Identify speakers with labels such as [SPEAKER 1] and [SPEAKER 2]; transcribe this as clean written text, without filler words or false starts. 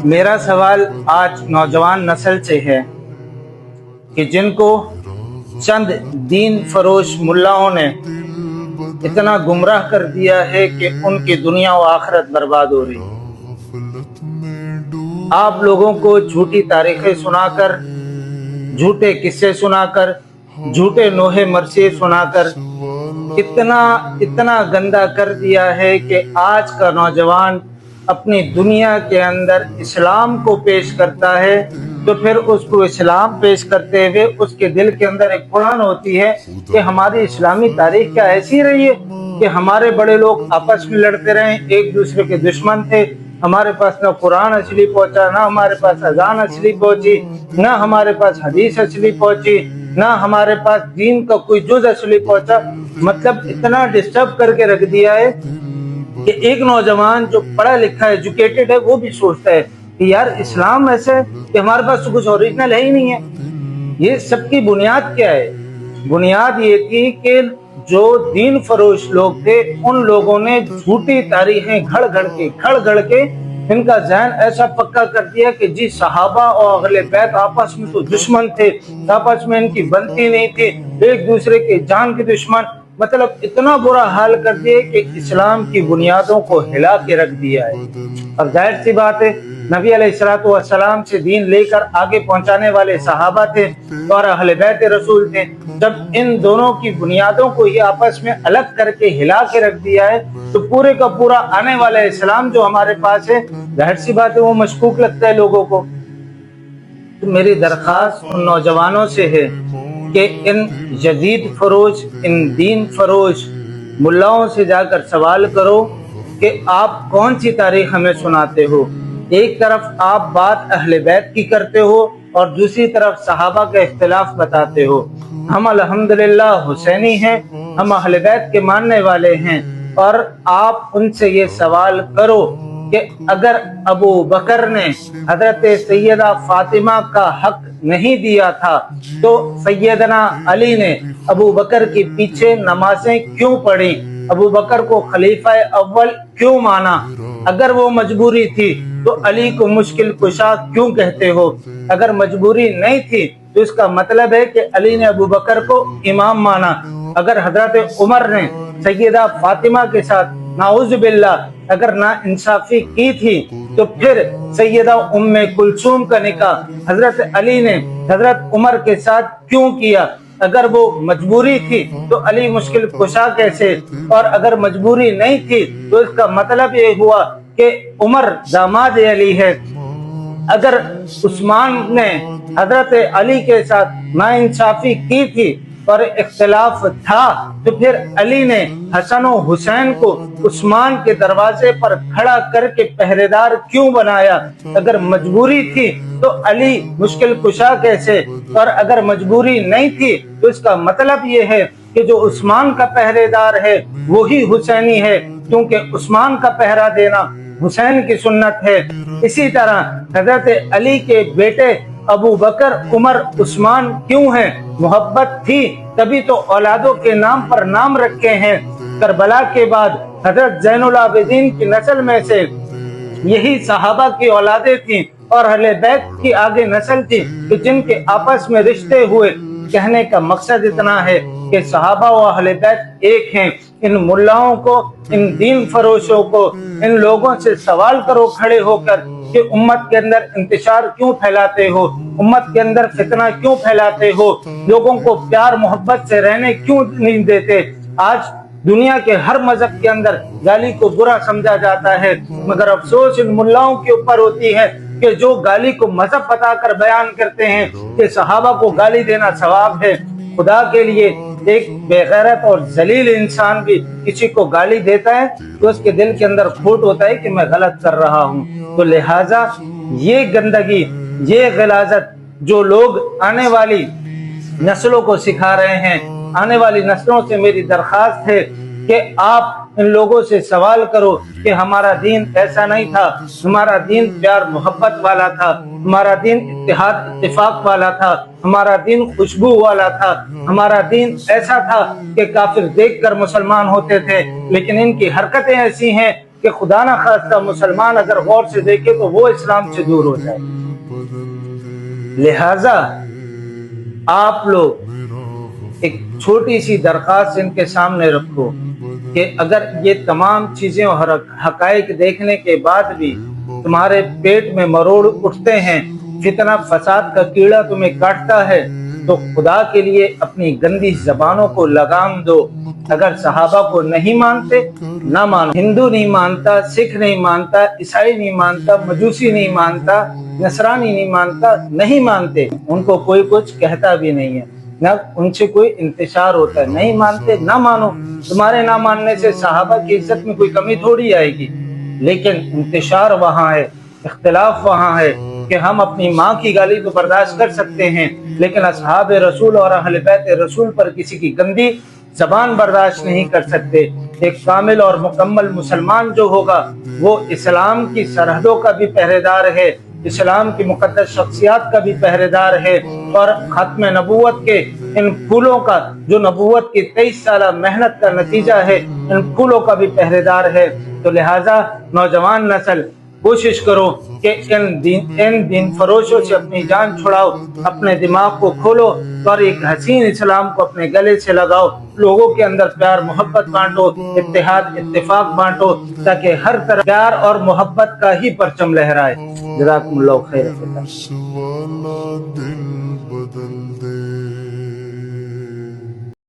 [SPEAKER 1] میرا سوال آج نوجوان نسل سے ہے کہ جن کو چند دین فروش ملاؤں نے اتنا گمراہ کر دیا ہے کہ ان کی دنیا و آخرت برباد ہو رہی۔ آپ لوگوں کو جھوٹی تاریخیں سنا کر، جھوٹے قصے سنا کر، جھوٹے نوحے مرثیے سنا کر اتنا گندا کر دیا ہے کہ آج کا نوجوان اپنی دنیا کے اندر اسلام کو پیش کرتا ہے تو پھر اس کو اسلام پیش کرتے ہوئے اس کے دل کے اندر ایک پڑھن ہوتی ہے کہ ہماری اسلامی تاریخ کیا ایسی رہی ہے کہ ہمارے بڑے لوگ آپس میں لڑتے رہے، ایک دوسرے کے دشمن تھے، ہمارے پاس نہ قرآن اصلی پہنچا، نہ ہمارے پاس اذان اصلی پہنچی، نہ ہمارے پاس حدیث اصلی پہنچی، نہ ہمارے پاس دین کا کوئی جز اصلی پہنچا۔ مطلب اتنا ڈسٹرب کر کے رکھ دیا ہے کہ ایک نوجوان جو پڑھا لکھا ایجوکیٹڈ ہے وہ بھی سوچتا ہے کہ یار اسلام ایسا ہے کہ ہمارے پاس تو کچھ اوریجنل ہے ہی نہیں ہے۔ یہ سب کی بنیاد کیا ہے؟ بنیاد یہ تھی کہ جو دین فروش لوگ تھے ان لوگوں نے جھوٹی تاریخیں گھڑ گھڑ کے ان کا ذہن ایسا پکا کر دیا کہ جی صحابہ اور اہل بیت آپس میں تو دشمن تھے، آپس میں ان کی بنتی نہیں تھی، ایک دوسرے کے جان کے دشمن، مطلب اتنا برا حال کر دیا کہ اسلام کی بنیادوں کو ہلا کے رکھ دیا ہے۔ اور ظاہر سی بات ہے نبی علیہ السلام سے دین لے کر آگے پہنچانے والے صحابہ تھے اور اہل بیت رسول تھے۔ جب ان دونوں کی بنیادوں کو ہی آپس میں الگ کر کے ہلا کے رکھ دیا ہے تو پورے کا پورا آنے والا اسلام جو ہمارے پاس ہے ظاہر سی بات ہے وہ مشکوک لگتا ہے لوگوں کو۔ تو میری درخواست ان نوجوانوں سے ہے کہ ان جدید فروش، ان دین فروش ملاؤں سے جا کر سوال کرو کہ آپ کون سی تاریخ ہمیں سناتے ہو۔ ایک طرف آپ بات اہل بیت کی کرتے ہو اور دوسری طرف صحابہ کا اختلاف بتاتے ہو۔ ہم الحمدللہ حسینی ہیں، ہم اہل بیت کے ماننے والے ہیں، اور آپ ان سے یہ سوال کرو کہ اگر ابو بکر نے حضرت سیدہ فاطمہ کا حق نہیں دیا تھا تو سیدنا علی نے ابو بکر کے پیچھے نمازیں کیوں پڑھی، ابو بکر کو خلیفہ اول کیوں مانا، اگر وہ مجبوری تھی تو علی کو مشکل کشا کیوں کہتے ہو، اگر مجبوری نہیں تھی تو اس کا مطلب ہے کہ علی نے ابو بکر کو امام مانا، اگر حضرت عمر نے سیدہ فاطمہ کے ساتھ نعوذ باللہ اگر نا انصافی کی تھی تو پھر سیدہ ام کلثوم کا نکاح حضرت علی نے حضرت عمر کے ساتھ کیوں کیا، اگر وہ مجبوری تھی تو علی مشکل کشا کیسے، اور اگر مجبوری نہیں تھی تو اس کا مطلب یہ ہوا کہ عمر داماد علی ہے، اگر عثمان نے حضرت علی کے ساتھ ناانصافی کی تھی اور اختلاف تھا تو پھر علی نے حسن و حسین کو عثمان کے دروازے پر کھڑا کر کے پہرے دار کیوں بنایا، اگر مجبوری تھی تو علی مشکل کشا کیسے، اور اگر مجبوری نہیں تھی تو اس کا مطلب یہ ہے کہ جو عثمان کا پہرے دار ہے وہی حسینی ہے، کیونکہ عثمان کا پہرا دینا حسین کی سنت ہے۔ اسی طرح حضرت علی کے بیٹے ابو بکر، عمر، عثمان کیوں ہیں؟ محبت تھی تبھی تو اولادوں کے نام پر نام رکھے ہیں۔ کربلا کے بعد حضرت زین العابدین کی نسل میں سے یہی صحابہ کی اولادیں تھیں اور اہل بیت کی آگے نسل تھی کہ جن کے آپس میں رشتے ہوئے۔ کہنے کا مقصد اتنا ہے کہ صحابہ و اہل بیت ایک ہیں۔ ان ملاؤں کو، ان دین فروشوں کو، ان لوگوں سے سوال کرو کھڑے ہو کر کہ امت کے اندر انتشار کیوں پھیلاتے ہو، امت کے اندر فتنہ کیوں پھیلاتے ہو، لوگوں کو پیار محبت سے رہنے کیوں نہیں دیتے۔ آج دنیا کے ہر مذہب کے اندر گالی کو برا سمجھا جاتا ہے، مگر افسوس ان ملاؤں کے اوپر ہوتی ہے کہ جو گالی کو مذہب بتا کر بیان کرتے ہیں کہ صحابہ کو گالی دینا ثواب ہے۔ خدا کے لیے ایک بے غیرت اور ذلیل انسان بھی کسی کو گالی دیتا ہے تو اس کے دل کے اندر کھوٹ ہوتا ہے کہ میں غلط کر رہا ہوں۔ تو لہٰذا یہ گندگی، یہ غلاظت جو لوگ آنے والی نسلوں کو سکھا رہے ہیں، آنے والی نسلوں سے میری درخواست ہے کہ آپ ان لوگوں سے سوال کرو کہ ہمارا دین ایسا نہیں تھا، ہمارا دین پیار محبت والا تھا، ہمارا دین اتحاد اتفاق والا تھا، ہمارا دین خوشبو والا تھا، ہمارا دین ایسا تھا کہ کافر دیکھ کر مسلمان ہوتے تھے، لیکن ان کی حرکتیں ایسی ہیں کہ خدا نہ خواستہ مسلمان اگر غور سے دیکھے تو وہ اسلام سے دور ہو جائے۔ لہذا آپ لوگ ایک چھوٹی سی درخواست ان کے سامنے رکھو کہ اگر یہ تمام چیزیں اور حقائق دیکھنے کے بعد بھی تمہارے پیٹ میں مروڑ اٹھتے ہیں، فتنہ فساد کا کیڑا تمہیں کاٹتا ہے، تو خدا کے لیے اپنی گندی زبانوں کو لگام دو۔ اگر صحابہ کو نہیں مانتے نہ مانو، ہندو نہیں مانتا، سکھ نہیں مانتا، عیسائی نہیں مانتا، مجوسی نہیں مانتا، نصرانی نہیں مانتا، نہیں مانتے، ان کو کوئی کچھ کہتا بھی نہیں ہے، نہ ان سے کوئی انتشار ہوتا ہے، نہیں مانتے نہ مانو۔ تمہارے نہ ماننے سے صحابہ کی عزت میں کوئی کمی تھوڑی آئے گی، لیکن انتشار وہاں ہے، اختلاف وہاں ہے کہ ہم اپنی ماں کی گالی تو برداشت کر سکتے ہیں لیکن اصحاب رسول اور اہل بیت رسول پر کسی کی گندی زبان برداشت نہیں کر سکتے۔ ایک کامل اور مکمل مسلمان جو ہوگا وہ اسلام کی سرحدوں کا بھی پہرے دار ہے، اسلام کی مقدس شخصیات کا بھی پہرے دار ہے، اور ختم نبوت کے ان پھولوں کا جو نبوت کی 23 سالہ محنت کا نتیجہ ہے، ان پھولوں کا بھی پہرے دار ہے۔ تو لہٰذا نوجوان نسل کوشش کرو کہ ان دین فروشوں سے اپنی جان چھڑاؤ، اپنے دماغ کو کھولو اور ایک حسین اسلام کو اپنے گلے سے لگاؤ، لوگوں کے اندر پیار محبت بانٹو، اتحاد اتفاق بانٹو، تاکہ ہر طرف پیار اور محبت کا ہی پرچم لہرائے۔ جزاکم اللہ خیر۔